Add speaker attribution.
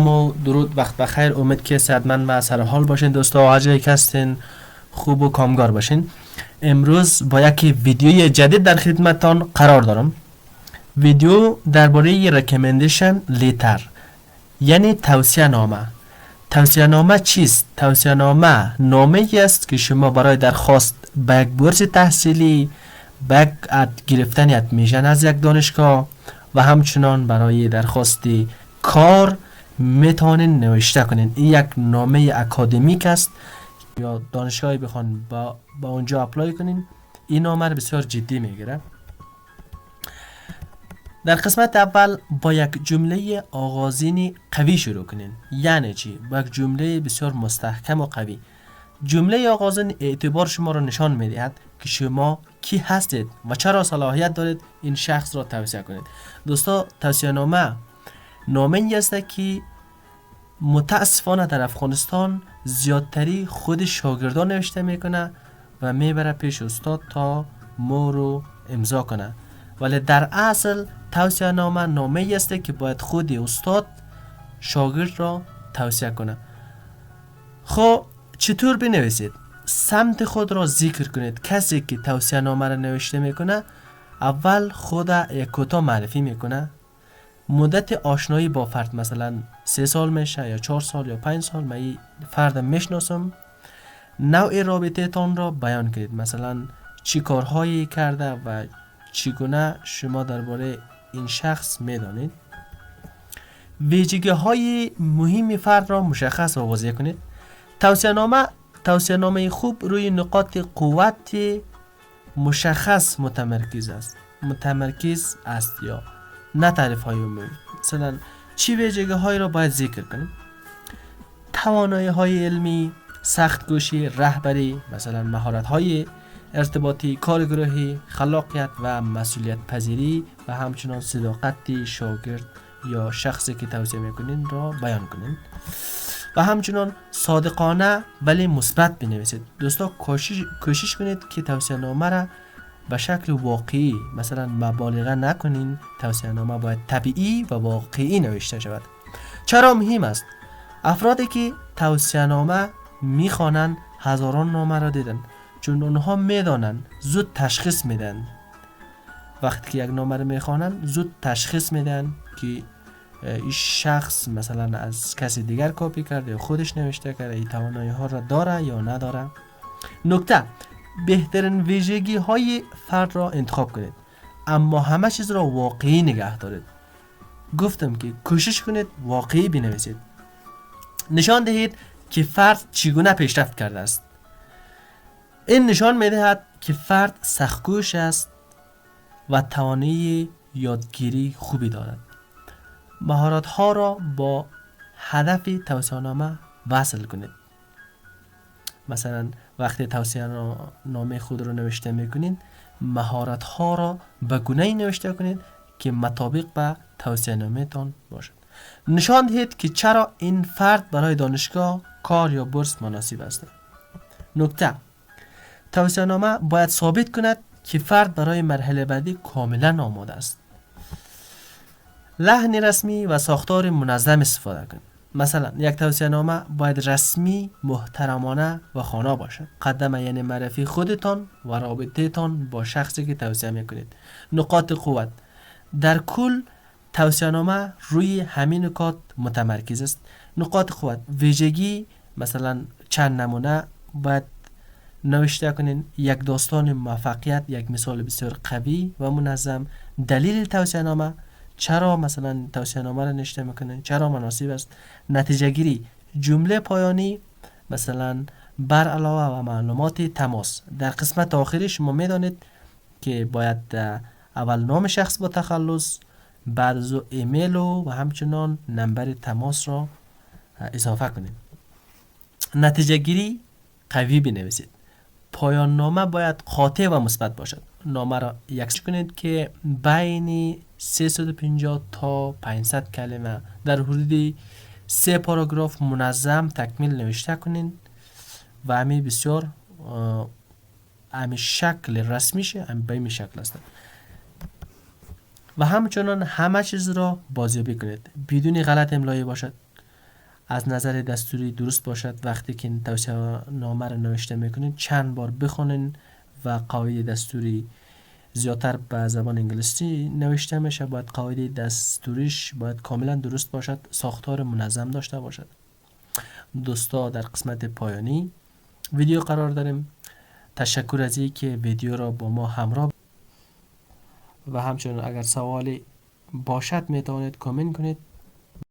Speaker 1: سلام و درود، وقت بخیر. امید که صحتمند و سر حال باشین دوستا، هر جایی که هستین خوب و کامگار باشین. امروز با یک ویدیوی جدید در خدمتتان قرار دارم. ویدیو درباره ریکامندیشن لیتر، یعنی توصیه نامه. توصیه نامه چیست؟ توصیه نامه نامه‌ای است که شما برای درخواست به یک بورس تحصیلی، به یک گرفتن ادمیشن از یک دانشگاه و همچنان برای درخواست کار میتونین نوشته کنین. این یک نامه اکادمیک است یا دانشگاهی بخوان با اونجا اپلای کنین. این نامه رو بسیار جدی میگیره. در قسمت اول با یک جمله آغازینی قوی شروع کنین. یعنی چی؟ با یک جمله بسیار مستحکم و قوی. جمله آغازین اعتبار شما را نشان میدهد که شما کی هستید و چرا صلاحیت دارید این شخص را توصیه کنید. دوستا، توصیه نامه ای است که متاسفانه در افغانستان زیادتری خود شاگردان نوشته میکنه و میبره پیش استاد تا مورو امضا کنه، ولی در اصل توصیه نامه ای است که باید خود استاد شاگرد را توصیه کنه. خب چطور بنویسید؟ سمت خود را ذکر کنید. کسی که توصیه نامه را نوشته میکنه اول خود یک کوتاه معرفی میکنه، مدت آشنایی با فرد، مثلا 3 سال میشه یا 4 سال یا 5 سال، من این فرد میشناسم. نوع رابطه تان را بیان کنید، مثلا چی کارهایی کرده و چگونه شما درباره این شخص میدانید. ویژگی های مهم فرد را مشخص و واضح کنید. توصیه نامه خوب روی نقاط قوت مشخص متمرکز است یا نه تعریف های عمومی. مثلا چی ویژگی های را باید ذکر کنیم؟ توانایی های علمی، سخت کوشی، رهبری، مثلا مهارت های ارتباطی، کارگروهی، خلاقیت و مسئولیت پذیری و همچنان صداقت شاگرد یا شخصی که توصیه میکنین را بیان کنین و همچنان صادقانه ولی مثبت بنویسید. دوستا، کوشش کنید که توصیه نامه را به شکل واقعی، مثلا مبالغه نکنین. توصیه نامه باید طبیعی و واقعی نوشته شود. چرا مهم است؟ افرادی که توصیه نامه میخوانند هزاران نامه را دیدن، چون اونها میدانن، زود تشخیص میدن. وقتی که یک نامه را میخوانن زود تشخیص میدن که این شخص مثلا از کسی دیگر کپی کرده یا خودش نوشته کرده، این توانایی ها را داره یا نداره. نکته: بهترین ویژگی های فرد را انتخاب کنید، اما همه چیز را واقعی نگه دارید. گفتم که کوشش کنید واقعی بنویسید. نشان دهید که فرد چگونه پیشرفت کرده است. این نشان میدهد که فرد سخت‌کوش است و توانایی یادگیری خوبی دارد. مهارت ها را با هدف توصیه نامه وصل کنید. مثلا وقتی توصیه نامه خود رو نوشته میکنین، مهارت ها را به گونه‌ای نوشته کنید که مطابق به توصیه نامه تان باشد. نشان دهید که چرا این فرد برای دانشگاه، کار یا بورس مناسب است. نکته: توصیه نامه باید ثابت کند که فرد برای مرحله بعدی کاملا آماده است. لحن رسمی و ساختار منظم استفاده کنید. مثلا یک توصیه نامه باید رسمی، محترمانه و خوانا باشد. مقدمه یعنی معرفی خودتان و رابطه تان با شخصی که توصیه میکنید. نقاط قوت: در کل توصیه نامه روی همین نکات متمرکز است. نقاط قوت: ویژگی، مثلا چند نمونه باید نوشته کنین. یک داستان موفقیت، یک مثال بسیار قوی و منظم. دلیل توصیه نامه، چرا مثلا توصیه نامه را نوشته میکنین، چرا مناسب است. نتیجه گیری: جمله پایانی، مثلا بر علاوه و معلومات تماس. در قسمت آخری شما میدانید که باید اول نام شخص با تخلص، بعد از ایمیل و همچنان نمبر تماس را اضافه کنید. نتیجه گیری قوی بنویسید. پایان نامه باید قاطع و مثبت باشد. نامه را یکسان کنید که بین 350 تا 500 کلمه در حدود 3 پاراگراف منظم تکمیل نوشته کنید و همین بسیار همین شکل رسمیشه، همین به این شکل است. و همچنان همه چیز را بازیابی کنید بدون غلط املایی باشد. از نظر دستوری درست باشد وقتی که این توصیه نامه رو نوشته میکنین چند بار بخونین و قواعد دستوری زیادتر به زبان انگلیسی نوشته میشه. باید قواعد دستوریش باید کاملا درست باشد، ساختار منظم داشته باشد. دوستا در قسمت پایانی ویدیو قرار داریم. تشکر از این که ویدیو را با ما همراه و همچنین اگر سوالی باشد میتوانید کامنت کنید